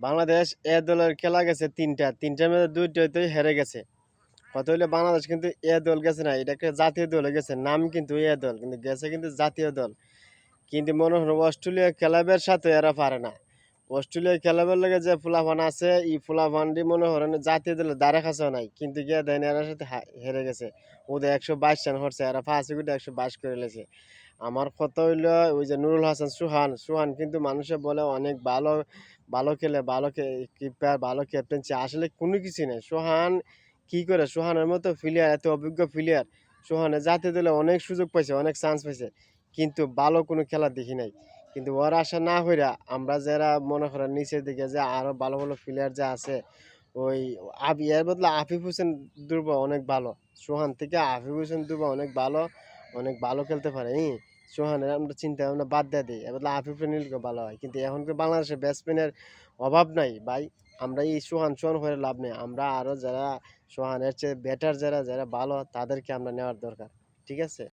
বাংলাদেশ এ দলের খেলা গেছে ৩টা। ৩টার মধ্যে ২টাতেই হেরে গেছে। কথা হইলো বাংলাদেশ কিন্তু এ দল গেছে না। এটা একটা জাতীয় দলে গেছে। নাম কিন্তু এ দল। কিন্তু গেছে কিন্তু জাতীয় দল। কিন্তু মনে হলো অস্ট্রেলিয়া ক্লাবের সাথে এরা পারে না। অস্ট্রেলিয়া ক্লাবের লগে যে ফুলাফান আছে, এই ফুলাফানটি মনে করেন জাতীয় দলের ধারে কাছেও নাই। কিন্তু গিয়া দেখেন এরার সাথে হেরে গেছে। ওদের ১২২ রান করছে। এরা ৫ উইকেটে ১২২ করে লেছে। আমার কথা হইলো ওই যে নুরুল হাসান সোহান, সোহান কিন্তু মানুষে বলে অনেক ভালো, ভালো খেলে, ভালো কিপার, ভালো ক্যাপ্টেন্সি। আসলে কোনো কিছুই নাই। সোহান কি করে? সোহানের মতো প্লেয়ার, এত অভিজ্ঞ প্লেয়ার, সোহানের জাতীয় দলে অনেক সুযোগ পাইছে, অনেক চান্স পাইছে। কিন্তু ভালো কোনো খেলা দেখি নাই। কিন্তু ওর আশা না হইরা আমরা যারা মনে করেন নিচের দিকে যে আরো ভালো, ভালো প্লেয়ার যে আছে ওই এর বদলে আফিফ হোসেন দুর্ব অনেক ভালো। সোহান থেকে আফিফ হোসেন দুর্ব অনেক ভালো, অনেক ভালো খেলতে পারে। সোহানের আমরা চিন্তা ভাবনা বাদ দিয়ে দিই। এর বদলে আফিফকে নিলে ভালো হয়। কিন্তু এখন তো বাংলাদেশে ব্যাটসম্যানের অভাব নাই ভাই। আমরা এই সোহান করে লাভ নেই। আমরা আরো যারা সোহানের চেয়ে বেটার যারা ভালো তাদেরকে আমরা নেওয়ার দরকার। ঠিক আছে?